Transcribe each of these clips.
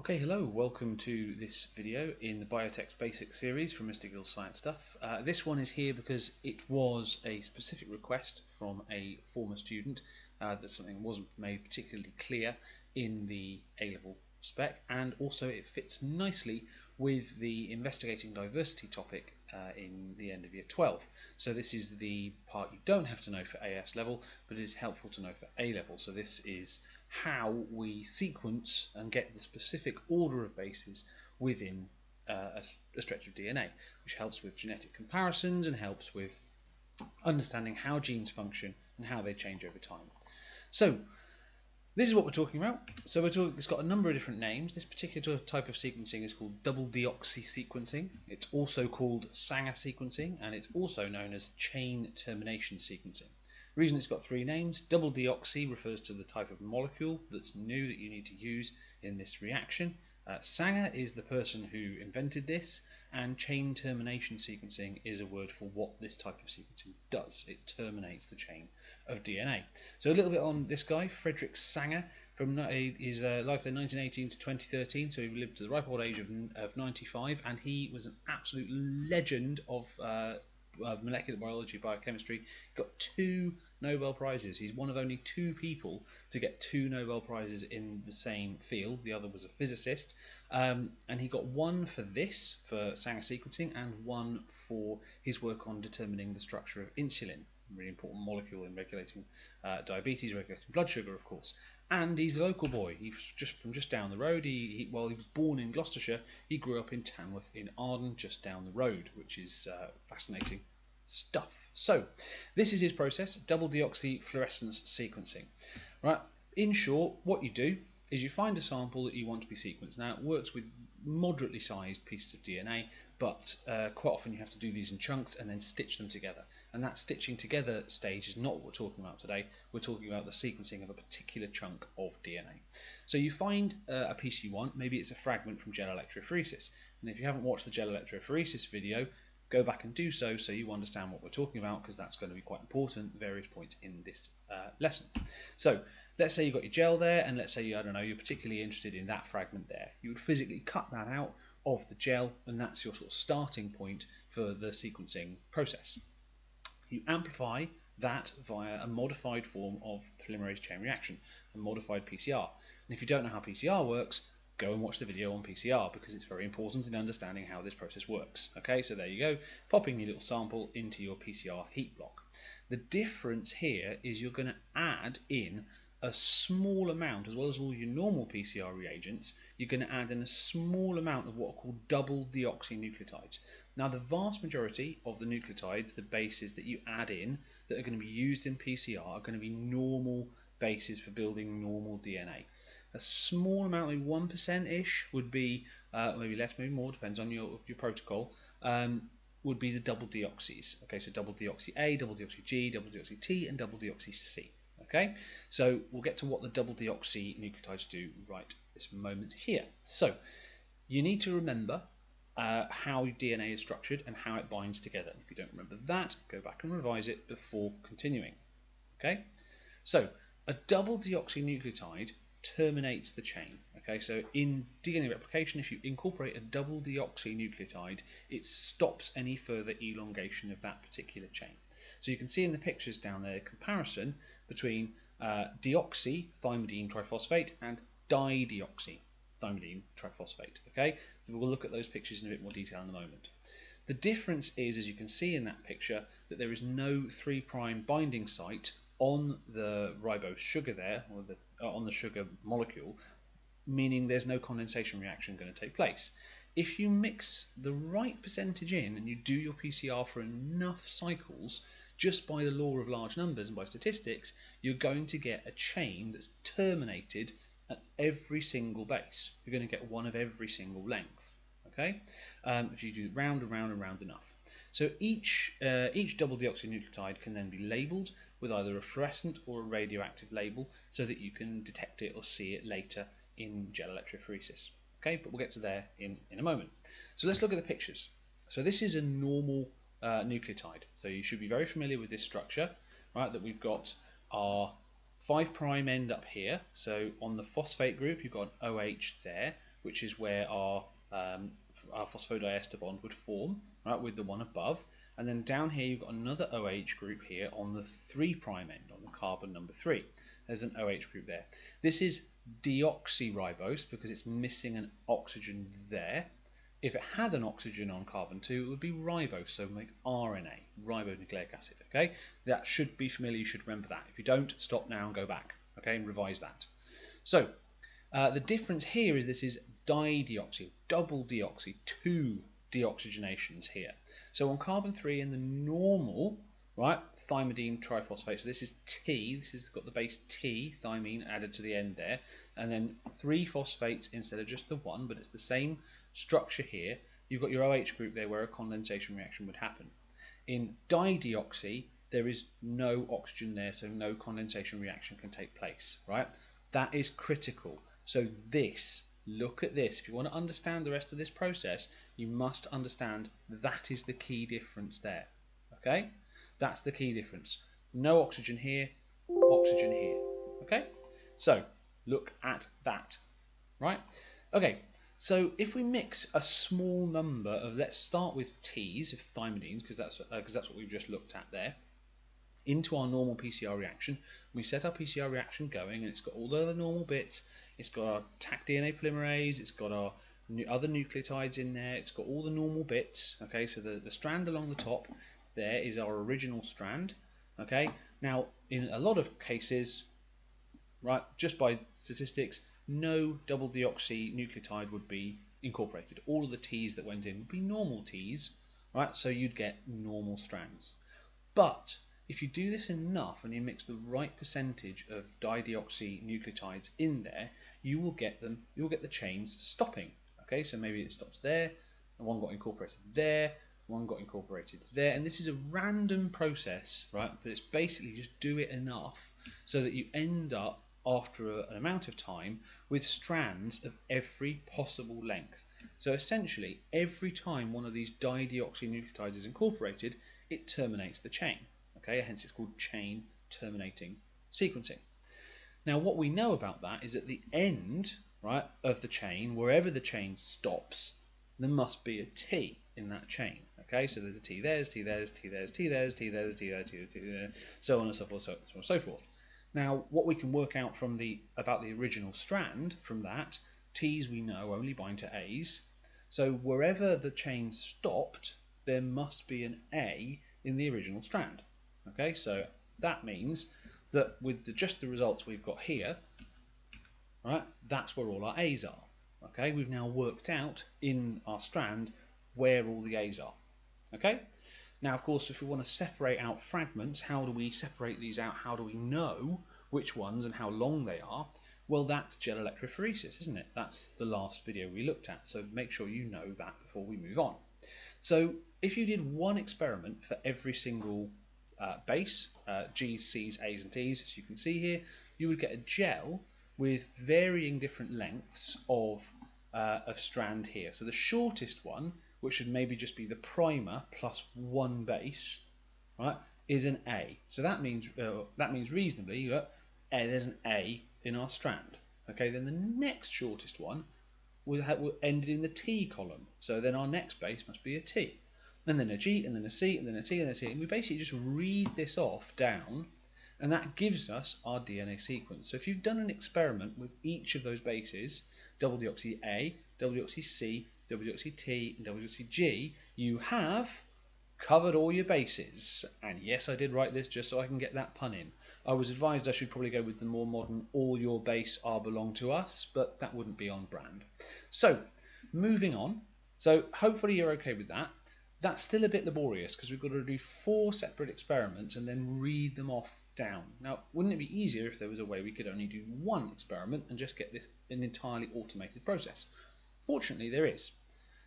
Okay, hello, welcome to this video in the Biotech's Basics series from Mr. Gill's Science Stuff. This one is here because it was a specific request from a former student that something wasn't made particularly clear in the A-level spec, and also it fits nicely with the investigating diversity topic in the end of year 12. So this is the part you don't have to know for AS level, but it is helpful to know for A level. So this is how we sequence and get the specific order of bases within a stretch of DNA, which helps with genetic comparisons and helps with understanding how genes function and how they change over time. So this is what we're talking about. So it's got a number of different names. This particular type of sequencing is called double deoxy sequencing. It's also called Sanger sequencing, and it's also known as chain termination sequencing. The reason it's got three names: double deoxy refers to the type of molecule that's new that you need to use in this reaction. Sanger is the person who invented this, and chain termination sequencing is a word for what this type of sequencing does. It terminates the chain of DNA. So a little bit on this guy, Frederick Sanger, from his life in 1918 to 2013, so he lived to the ripe old age of 95, and he was an absolute legend of molecular biology, biochemistry. He got 2 Nobel Prizes. He's one of only 2 people to get 2 Nobel Prizes in the same field. The other was a physicist, and he got one for this, for Sanger sequencing, and one for his work on determining the structure of insulin, a really important molecule in regulating diabetes, regulating blood sugar, of course. And he's a local boy. He's from just down the road. While he was born in Gloucestershire, he grew up in Tamworth in Arden, just down the road, which is fascinating stuff. So this is his process: double deoxyfluorescence sequencing. Right. In short, what you do is you find a sample that you want to be sequenced. Now, it works with moderately sized pieces of DNA, but quite often you have to do these in chunks and then stitch them together. And that stitching together stage is not what we're talking about today. We're talking about the sequencing of a particular chunk of DNA. So you find a piece you want. Maybe it's a fragment from gel electrophoresis. And if you haven't watched the gel electrophoresis video, go back and do so you understand what we're talking about, because that's going to be quite important at various points in this lesson. So let's say you've got your gel there, and let's say you're particularly interested in that fragment there. You would physically cut that out of the gel, and that's your sort of starting point for the sequencing process. You amplify that via a modified form of polymerase chain reaction, a modified PCR. And if you don't know how PCR works, go and watch the video on PCR, because it's very important in understanding how this process works. Okay, so there you go, popping your little sample into your PCR heat block. The difference here is you're going to add in a small amount, as well as all your normal PCR reagents, you're going to add in a small amount of what are called double deoxynucleotides. Now, the vast majority of the nucleotides, the bases that you add in that are going to be used in PCR, are going to be normal bases for building normal DNA. A small amount, maybe 1%-ish, would be, maybe less, maybe more, depends on your protocol, would be the double deoxys. Okay, so double deoxy A, double deoxy G, double deoxy T, and double deoxy C. Okay, so we'll get to what the double deoxynucleotides do right this moment here. So you need to remember how DNA is structured and how it binds together. If you don't remember that, go back and revise it before continuing. Okay, so a double deoxynucleotide terminates the chain. Okay, so in DNA replication, if you incorporate a double deoxynucleotide, it stops any further elongation of that particular chain. So you can see in the pictures down there a comparison between deoxythymidine triphosphate and dideoxythymidine triphosphate. Okay, so we'll look at those pictures in a bit more detail in a moment. The difference is, as you can see in that picture, that there is no 3' binding site on the ribose sugar there, or on the sugar molecule, meaning there's no condensation reaction going to take place. If you mix the right percentage in and you do your PCR for enough cycles, just by the law of large numbers and by statistics, you're going to get a chain that's terminated at every single base. You're going to get one of every single length. Okay, if you do round and round and round enough. So each double deoxynucleotide can then be labelled with either a fluorescent or a radioactive label, so that you can detect it or see it later in gel electrophoresis. Okay, but we'll get to there in a moment. So let's look at the pictures. So this is a normal nucleotide. So you should be very familiar with this structure, right? That we've got our 5' end up here. So on the phosphate group, you've got an OH there. which is where our phosphodiester bond would form, right, with the one above. And then down here you've got another OH group here on the 3' end, on the carbon number 3. There's an OH group there. This is deoxyribose because it's missing an oxygen there. If it had an oxygen on carbon 2, it would be ribose, so make RNA, ribonucleic acid. Okay, that should be familiar. You should remember that. If you don't, stop now and go back. Okay, and revise that. So the difference here is this is dideoxy, double deoxy, 2 deoxygenations here. So on carbon 3 in the normal, right, thymidine triphosphate, so this is T, this has got the base T, thymine added to the end there, and then 3 phosphates instead of just the 1, but it's the same structure here. You've got your OH group there where a condensation reaction would happen. In dideoxy, there is no oxygen there, so no condensation reaction can take place, right? That is critical. So this, look at this. If you want to understand the rest of this process, you must understand that is the key difference there. Okay? That's the key difference. No oxygen here, oxygen here. Okay? So, look at that. Right? Okay, so if we mix a small number of, let's start with T's, of thymidines, because that's what we've just looked at there, into our normal PCR reaction. We set our PCR reaction going, and it's got all the other normal bits. It's got our Taq DNA polymerase, it's got our other nucleotides in there, it's got all the normal bits. Okay, so the strand along the top there is our original strand. Okay, now in a lot of cases, right, just by statistics, no double deoxynucleotide would be incorporated. All of the T's that went in would be normal T's, right? So you'd get normal strands. But if you do this enough and you mix the right percentage of dideoxynucleotides in there, you will get the chains stopping. Okay, so maybe it stops there, and one got incorporated there, one got incorporated there, and this is a random process, right? But it's basically just do it enough so that you end up after an amount of time with strands of every possible length. So essentially, every time one of these dideoxynucleotides is incorporated, it terminates the chain. Okay, hence it's called chain terminating sequencing. Now what we know about that is at the end, right, of the chain, wherever the chain stops, there must be a T in that chain. Okay, so there's a T there's T there's T there's T there's T there's T there's T there, so on and so forth, so on and so forth. Now what we can work out from about the original strand from that, T's we know only bind to A's. So wherever the chain stopped, there must be an A in the original strand. Okay, so that means that with just the results we've got here, right, that's where all our A's are. Okay, we've now worked out in our strand where all the A's are. Okay, now of course if we want to separate out fragments, how do we separate these out? How do we know which ones and how long they are? Well, that's gel electrophoresis, isn't it? That's the last video we looked at, so make sure you know that before we move on. So if you did one experiment for every single base, G's, C's, A's and T's, as you can see here, you would get a gel with varying different lengths of strand here. So the shortest one, which should maybe just be the primer plus one base, right, is an A. So that means reasonably that there's an A in our strand. Okay, then the next shortest one will end in the T column. So then our next base must be a T. And then a G, and then a C, and then a T, and then a T. And we basically just read this off down, and that gives us our DNA sequence. So if you've done an experiment with each of those bases, double deoxy A, double deoxy C, double deoxy T, and double deoxy G, you have covered all your bases. And yes, I did write this just so I can get that pun in. I was advised I should probably go with the more modern all your base are belong to us, but that wouldn't be on brand. So moving on. So hopefully you're okay with that. That's still a bit laborious because we've got to do 4 separate experiments and then read them off down. Now, wouldn't it be easier if there was a way we could only do 1 experiment and just get this an entirely automated process? Fortunately, there is.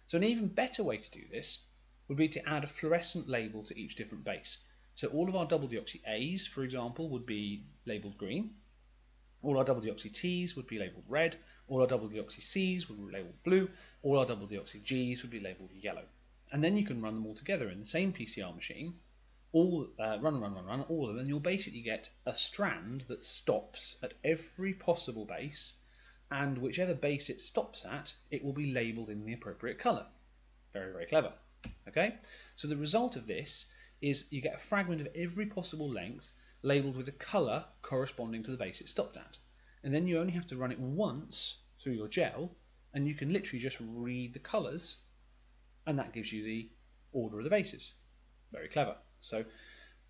So an even better way to do this would be to add a fluorescent label to each different base. So all of our double deoxy A's, for example, would be labelled green. All our double deoxy T's would be labelled red. All our double deoxy C's would be labelled blue. All our double deoxy G's would be labelled yellow. And then you can run them all together in the same PCR machine, all run all of them, and you'll basically get a strand that stops at every possible base and whichever base it stops at, it will be labelled in the appropriate colour. Very, very clever. Okay, so the result of this is you get a fragment of every possible length labelled with a colour corresponding to the base it stopped at. And then you only have to run it once through your gel, and you can literally just read the colours, and that gives you the order of the bases. Very clever. So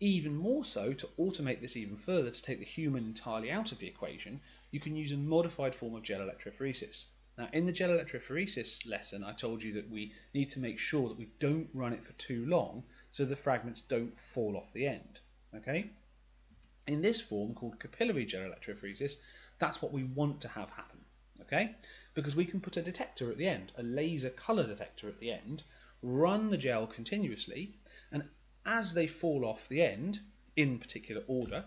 even more so, to automate this even further, to take the human entirely out of the equation, you can use a modified form of gel electrophoresis. Now, in the gel electrophoresis lesson, I told you that we need to make sure that we don't run it for too long so the fragments don't fall off the end. Okay? In this form, called capillary gel electrophoresis, that's what we want to have happen. Okay? Because we can put a detector at the end, a laser colour detector at the end, run the gel continuously, and as they fall off the end, in particular order,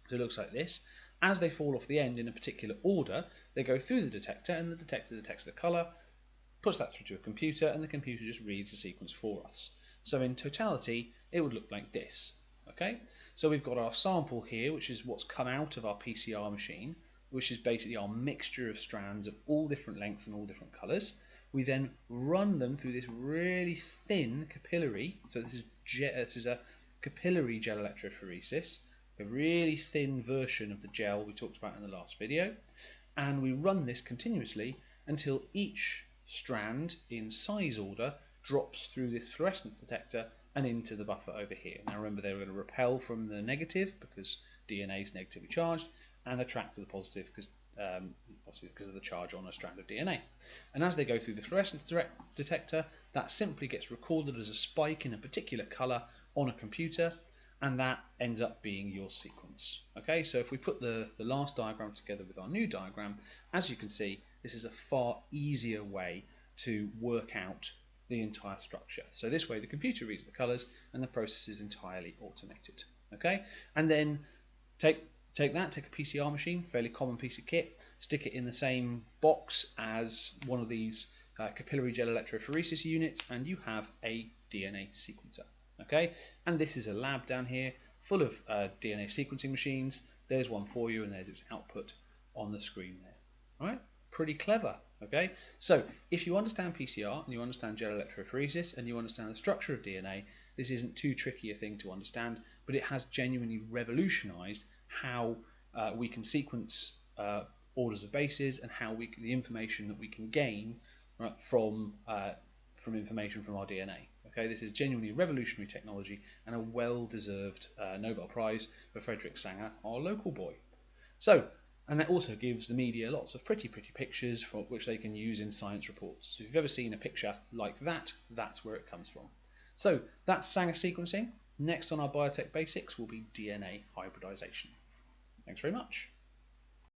so it looks like this, as they fall off the end in a particular order, they go through the detector, and the detector detects the colour, puts that through to a computer, and the computer just reads the sequence for us. So in totality, it would look like this. Okay, so we've got our sample here, which is what's come out of our PCR machine, which is basically our mixture of strands of all different lengths and all different colours. We then run them through this really thin capillary, so this is a capillary gel electrophoresis, a really thin version of the gel we talked about in the last video, and we run this continuously until each strand in size order drops through this fluorescence detector and into the buffer over here. Now remember, they're going to repel from the negative because DNA is negatively charged, and attract to the positive because of the charge on a strand of DNA. And as they go through the fluorescence detector, that simply gets recorded as a spike in a particular colour on a computer, and that ends up being your sequence. Okay, so if we put the last diagram together with our new diagram, as you can see, this is a far easier way to work out the entire structure. So this way the computer reads the colours and the process is entirely automated. Okay, and then take a PCR machine, fairly common piece of kit, stick it in the same box as one of these capillary gel electrophoresis units, and you have a DNA sequencer. Okay, and this is a lab down here full of DNA sequencing machines. There's one for you, and there's its output on the screen there. All right, pretty clever. Okay, so if you understand PCR and you understand gel electrophoresis and you understand the structure of DNA, this isn't too tricky a thing to understand, but it has genuinely revolutionized how we can sequence orders of bases and how the information that we can gain, right, from information from our DNA. Okay, this is genuinely revolutionary technology and a well-deserved Nobel Prize for Frederick Sanger, our local boy. So, and that also gives the media lots of pretty pictures for which they can use in science reports. So if you've ever seen a picture like that, that's where it comes from. So that's Sanger sequencing. Next on our Biotech Basics will be DNA hybridization. Thanks very much.